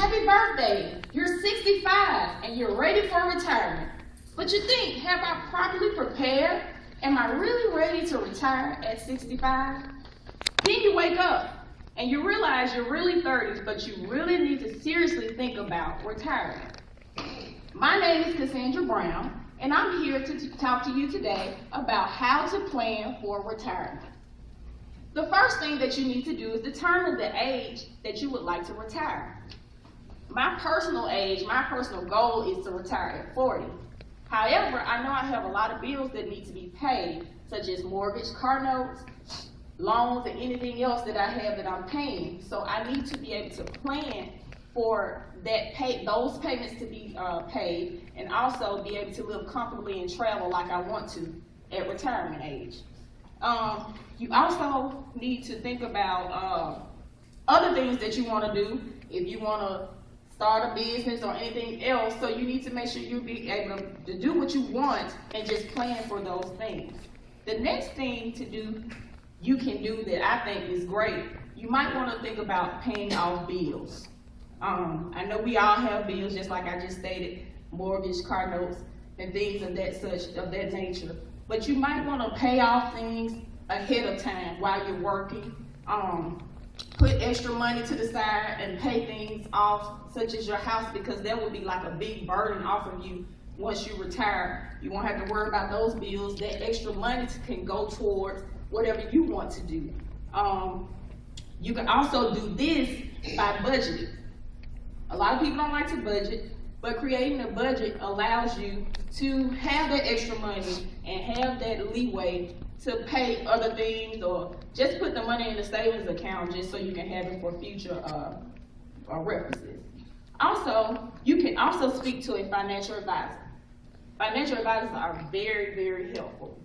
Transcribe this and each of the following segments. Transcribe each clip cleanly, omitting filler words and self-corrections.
happy birthday. You're 65 and you're ready for retirement. But you think, have I properly prepared? Am I really ready to retire at 65? Then you wake up and you realize you're really 30, but you really need to seriously think about retiring. My name is Cassandra Brown, and I'm here to talk to you today about how to plan for retirement. The first thing that you need to do is determine the age that you would like to retire. My personal age, my personal goal is to retire at 40. However, I know I have a lot of bills that need to be paid, such as mortgage, car notes, loans, and anything else that I have that I'm paying. So I need to be able to plan for those payments to be paid, and also be able to live comfortably and travel like I want to at retirement age. You also need to think about other things that you want to do. If you want to start a business or anything else, so you need to make sure you'll be able to do what you want and just plan for those things. The next thing to do, you can do that I think is great, you might want to think about paying off bills. I know we all have bills, just like I just stated, mortgage, car notes, and things of that nature. But you might want to pay off things ahead of time while you're working. Put extra money to the side and pay things off, such as your house, because that will be like a big burden off of you once you retire. You won't have to worry about those bills. That extra money can go towards whatever you want to do. You can also do this by budgeting. A lot of people don't like to budget, but creating a budget allows you to have that extra money and have that leeway to pay other things, or just put the money in the savings account just so you can have it for future references. Also, you can also speak to a financial advisor. Financial advisors are very, very helpful.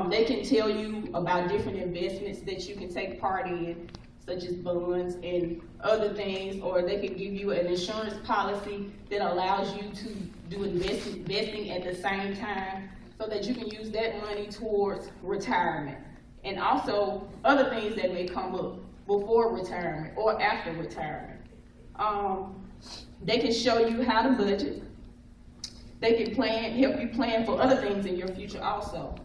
They can tell you about different investments that you can take part in, such as bonds and other things, or they can give you an insurance policy that allows you to do investing at the same time, so that you can use that money towards retirement. And also other things that may come up before retirement or after retirement. They can show you how to budget. They can help you plan for other things in your future also.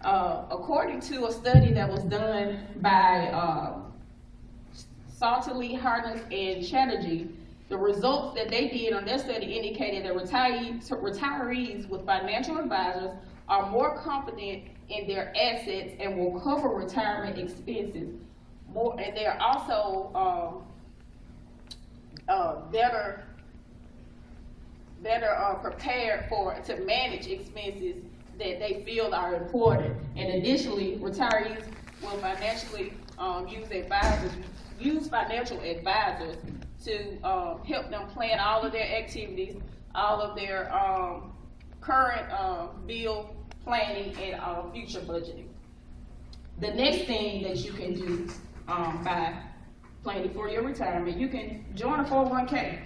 According to a study that was done by Salterly, Harness, and Chatterjee, the results that they did on their study indicated that retirees with financial advisors are more confident in their assets and will cover retirement expenses more, and they are also better prepared to manage expenses that they feel are important. And additionally, retirees will use financial advisors to help them plan all of their activities, all of their current bill planning, and future budgeting. The next thing that you can do by planning for your retirement, you can join a 401k.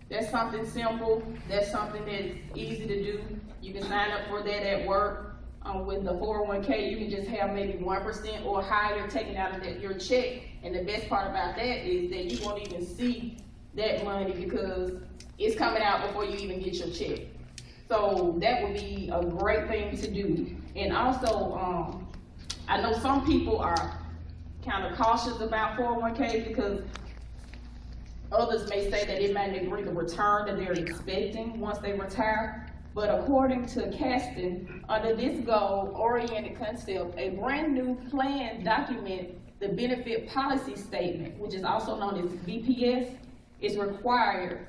That's something simple. That's something that's easy to do. You can sign up for that at work. With the 401k, you can just have maybe 1% or higher taken out of your check. And the best part about that is that you won't even see that money because it's coming out before you even get your check. So that would be a great thing to do. And also, I know some people are kind of cautious about 401ks because others may say that it may not bring the return that they're expecting once they retire. But according to Caston, under this goal-oriented concept, a brand new plan documents the benefit policy statement, which is also known as BPS, is required.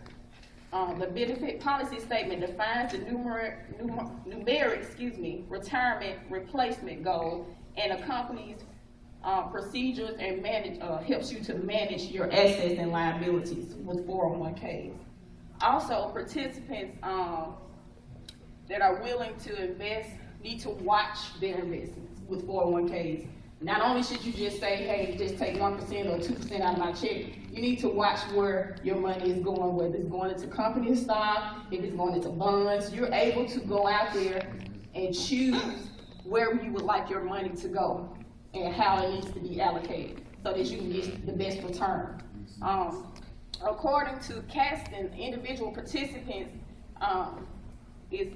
The benefit policy statement defines the numeric retirement replacement goal and accompanies procedures and helps you to manage your assets and liabilities with 401ks. Also, participants that are willing to invest need to watch their investments with 401ks. Not only should you just say, hey, just take 1% or 2% out of my check, you need to watch where your money is going, whether it's going into company stock, if it's going into bonds. You're able to go out there and choose where you would like your money to go and how it needs to be allocated so that you can get the best return. According to casting, individual participants is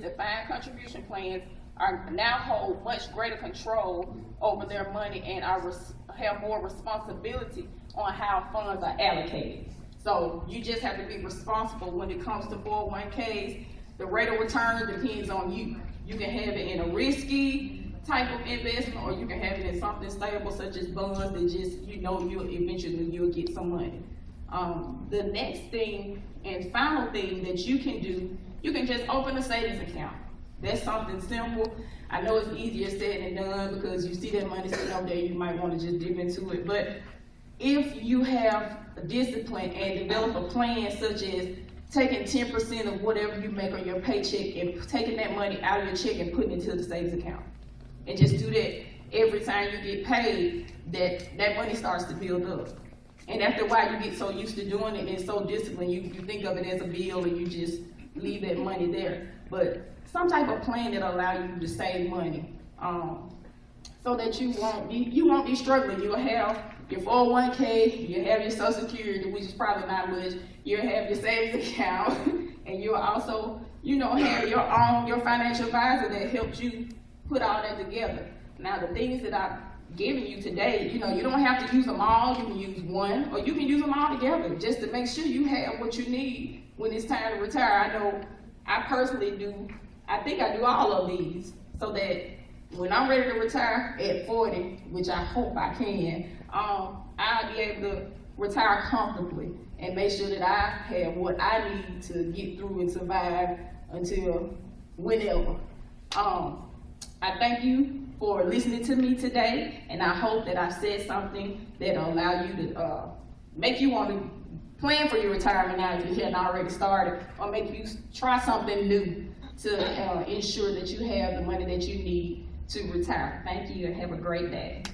defined contribution plans are now hold much greater control over their money and have more responsibility on how funds are allocated. So you just have to be responsible when it comes to 401ks. The rate of return depends on you. You can have it in a risky type of investment, or you can have it in something stable such as bonds that just, you'll get some money. The next thing and final thing that you can do, you can just open a savings account. That's something simple. I know it's easier said than done because you see that money sitting up there, you might want to just dip into it. But if you have a discipline and develop a plan such as taking 10% of whatever you make on your paycheck and taking that money out of your check and putting it into the savings account. And just do that every time you get paid, that money starts to build up. And after a while, you get so used to doing it and so disciplined, you think of it as a bill and you just leave that money there. But some type of plan that allow you to save money, so that you won't be struggling. You'll have your 401k, you have your Social Security, which is probably not much. You'll have your savings account, and you'll also, have your financial advisor that helps you put all that together. Now, the things that I've given you today, you don't have to use them all. You can use one, or you can use them all together just to make sure you have what you need when it's time to retire. I know I personally do. I think I do all of these so that when I'm ready to retire at 40, which I hope I can, I'll be able to retire comfortably and make sure that I have what I need to get through and survive until whenever. I thank you for listening to me today, and I hope that I said something that'll allow you to make you want to plan for your retirement now if you hadn't already started, or make you try something new to ensure that you have the money that you need to retire. Thank you and have a great day.